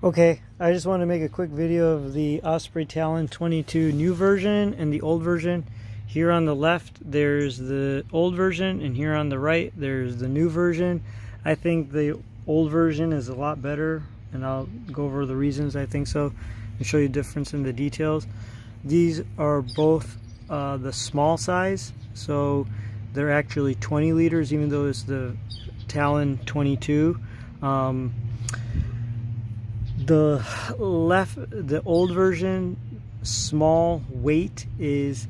Okay, I just want to make a quick video of the Osprey Talon 22 new version and the old version. Here on the left there's the old version, and here on the right there's the new version. I think the old version is a lot better, and I'll go over the reasons I think so and show you the difference in the details. These are both the small size, so they're actually 20 liters even though it's the Talon 22. The old version small weight is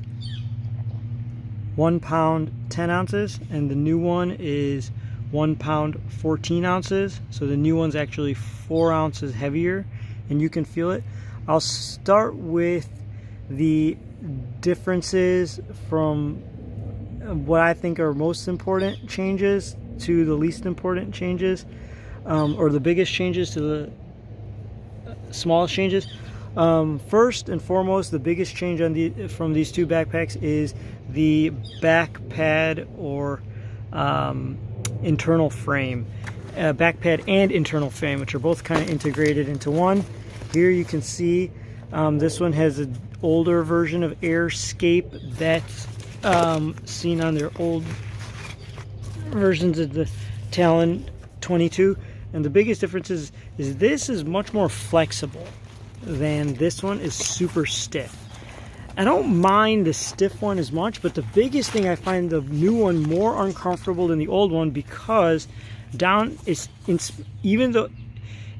1 pound 10 ounces, and the new one is 1 pound 14 ounces. So the new one's actually 4 ounces heavier, and you can feel it. I'll start with the differences from what I think are most important changes to the least important changes, or the biggest changes to the smallest changes. First and foremost, the biggest change on from these two backpacks is the back pad or internal frame. Back pad and internal frame, which are both kind of integrated into one. Here you can see this one has an older version of AirScape that's seen on their old versions of the Talon 22. And the biggest difference is this is much more flexible than this one is super stiff. I don't mind the stiff one as much, but the biggest thing, I find the new one more uncomfortable than the old one, because down is, even though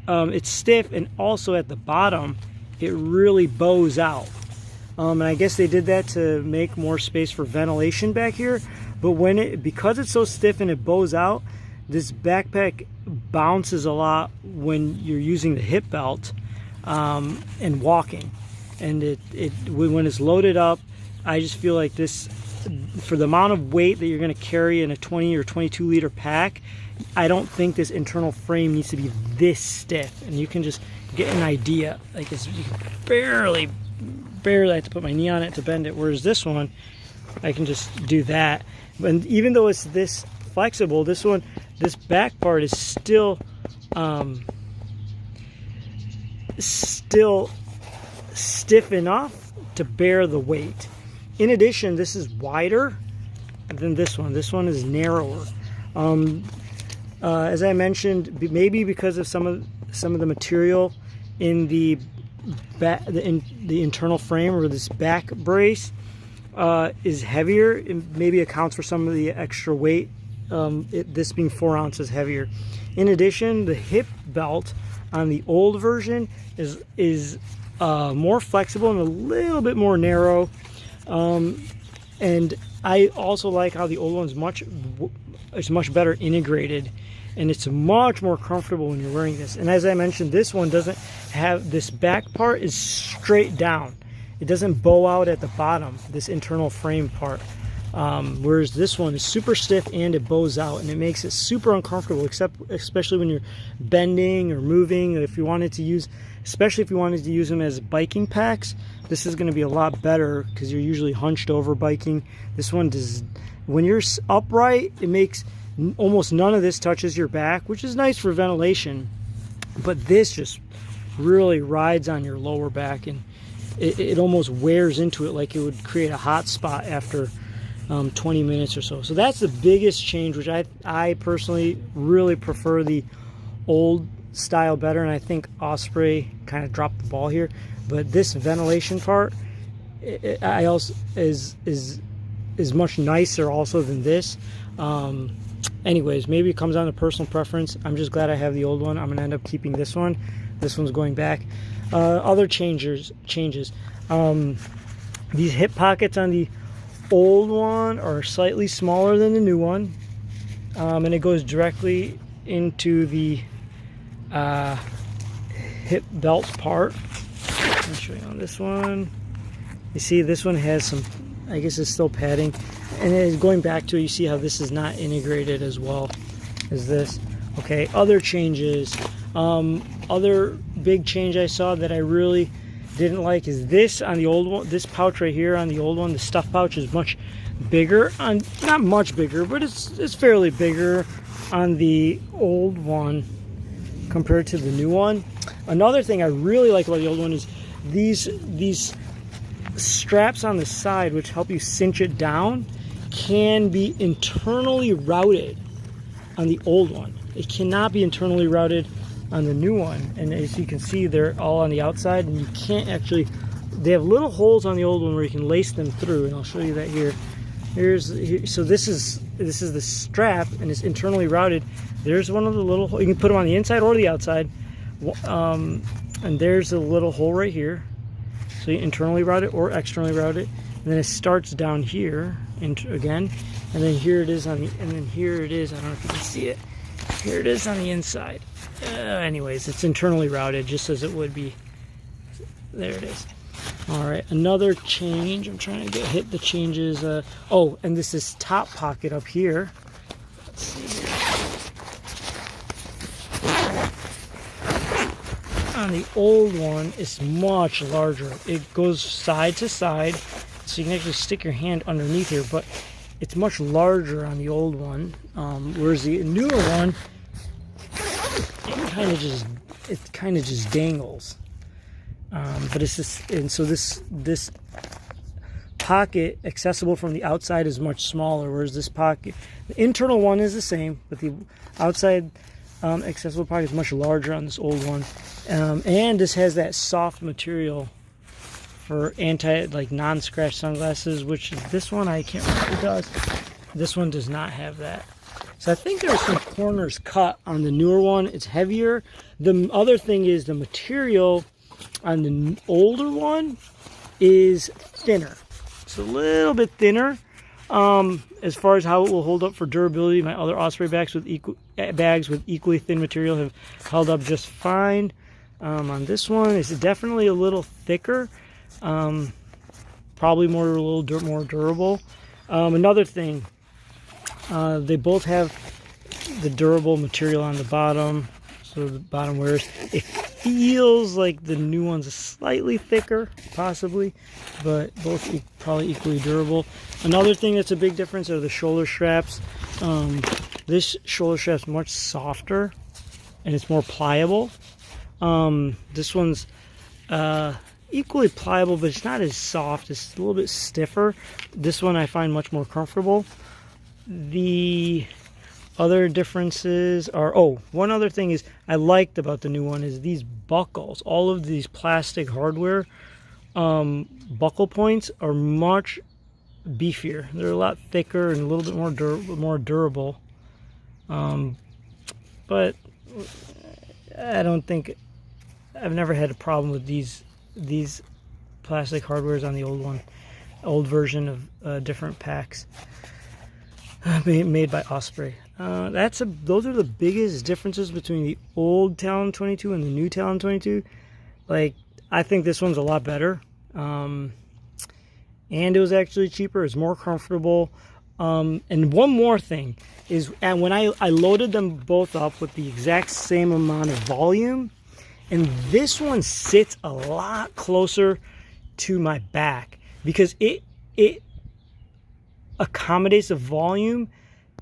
it's stiff, and also at the bottom it really bows out. And I guess they did that to make more space for ventilation back here. But because it's so stiff and it bows out, this backpack bounces a lot when you're using the hip belt and walking. And when it's loaded up, I just feel like this, for the amount of weight that you're going to carry in a 20 or 22 liter pack, I don't think this internal frame needs to be this stiff. And you can just get an idea, like you can barely have to put my knee on it to bend it, whereas this one I can just do that. And even though it's this flexible, this back part is still stiff enough to bear the weight. In addition, this is wider than this one. This one is narrower. As I mentioned, maybe because of some of the material in the internal frame, or this back brace is heavier. It maybe accounts for some of the extra weight, this being 4 ounces heavier. In addition, the hip belt on the old version is more flexible and a little bit more narrow, and I also like how the old one's much better integrated, and it's much more comfortable when you're wearing this. And as I mentioned, this one doesn't have, this back part is straight down. It doesn't bow out at the bottom, this internal frame part. Whereas this one is super stiff and it bows out, and it makes it super uncomfortable, especially when you're bending or moving. If you wanted to use, especially if you wanted to use them as biking packs, this is going to be a lot better because you're usually hunched over biking. This one does, when you're upright, it makes almost none of this touches your back, which is nice for ventilation, but this just really rides on your lower back, and it almost wears into it like it would create a hot spot after 20 minutes or so. So that's the biggest change, which I personally really prefer the old style better, and I think Osprey kind of dropped the ball here. But this ventilation part, I also is much nicer also than this. Anyways, maybe it comes down to personal preference. I'm just glad I have the old one. I'm gonna end up keeping this one. This one's going back. Other changes. These hip pockets on the old one are slightly smaller than the new one, and it goes directly into the hip belt part. I'll show you on this one. You see this one has some, I guess it's still padding, and then going back to it, you see how this is not integrated as well as this. Okay, other changes. Other big change I saw that I really didn't like is this on the old one. This pouch right here on the old one, the stuff pouch, is much bigger. Not much bigger, but it's fairly bigger on the old one compared to the new one. Another thing I really like about the old one is these straps on the side, which help you cinch it down, can be internally routed on the old one. It cannot be internally routed on the new one. And as you can see, they're all on the outside, and you can't actually, they have little holes on the old one where you can lace them through, and I'll show you that here. So this is the strap, and it's internally routed. There's one of the little, you can put them on the inside or the outside. And there's a little hole right here. So you internally route it or externally route it. And then it starts down here, again. And then here it is on the, and then here it is, I don't know if you can see it. Here it is on the inside. Anyways, it's internally routed just as it would be. There it is. All right, another change. I'm trying to hit the changes. Oh, and this is top pocket up here. Let's see here. On the old one, it's much larger. It goes side to side, so you can actually stick your hand underneath here, but it's much larger on the old one. Whereas the newer one, it kind of just dangles. But it's just, and so this pocket accessible from the outside is much smaller, whereas this pocket, the internal one is the same, but the outside accessible pocket is much larger on this old one. And this has that soft material for non-scratch sunglasses, which this one, I can't remember if it does. This one does not have that. So I think there's some corners cut on the newer one. It's heavier. The other thing is the material on the older one is thinner. It's a little bit thinner as far as how it will hold up for durability. My other Osprey bags with equally thin material have held up just fine. On this one, it's definitely a little thicker, probably a little more durable. Another thing, they both have the durable material on the bottom, so the bottom wears. It feels like the new one's slightly thicker, possibly, but both probably equally durable. Another thing that's a big difference are the shoulder straps. This shoulder strap's much softer and it's more pliable. This one's equally pliable, but it's not as soft. It's a little bit stiffer. This one I find much more comfortable. The other differences are, one other thing is I liked about the new one is these buckles. All of these plastic hardware buckle points are much beefier. They're a lot thicker and a little bit more durable. But I don't think, I've never had a problem with these plastic hardwares on the old version of different packs made by Osprey. Those are the biggest differences between the old Talon 22 and the new Talon 22. Like, I think this one's a lot better, and it was actually cheaper. It's more comfortable. And one more thing is, and when I loaded them both up with the exact same amount of volume, and this one sits a lot closer to my back because it accommodates the volume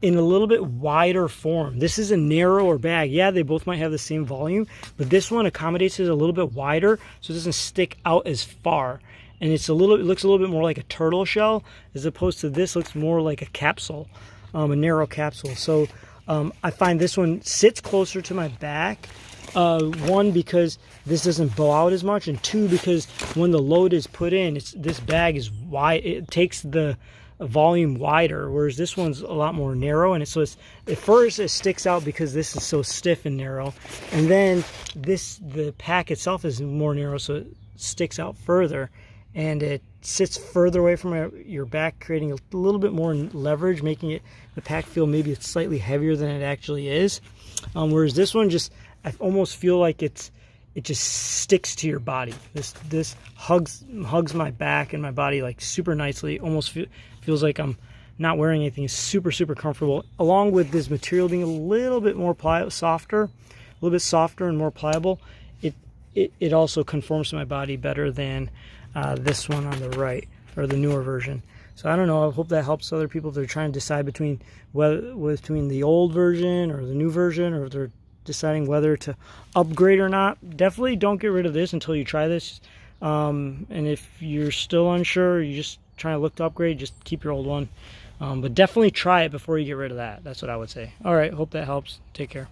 in a little bit wider form. This is a narrower bag. Yeah, they both might have the same volume, but this one accommodates it a little bit wider so it doesn't stick out as far. And it looks a little bit more like a turtle shell as opposed to this looks more like a capsule, a narrow capsule. So I find this one sits closer to my back. One, because this doesn't bow out as much, and two, because when the load is put in, this bag is wide. It takes the volume wider, whereas this one's a lot more narrow. And at first it sticks out because this is so stiff and narrow, and then the pack itself is more narrow, so it sticks out further, and it sits further away from your back, creating a little bit more leverage, making the pack feel maybe it's slightly heavier than it actually is. Whereas this one I almost feel like it just sticks to your body. This hugs my back and my body like super nicely. Almost feels like I'm not wearing anything. It's super, super comfortable. Along with this material being a little bit more softer and more pliable, it also conforms to my body better than this one on the right, or the newer version. So I don't know. I hope that helps other people if they're trying to decide between the old version or the new version, or if they're deciding whether to upgrade or not, definitely don't get rid of this until you try this. And if you're still unsure, you just trying to look to upgrade, just keep your old one. But definitely try it before you get rid of that. That's what I would say. All right, hope that helps. Take care.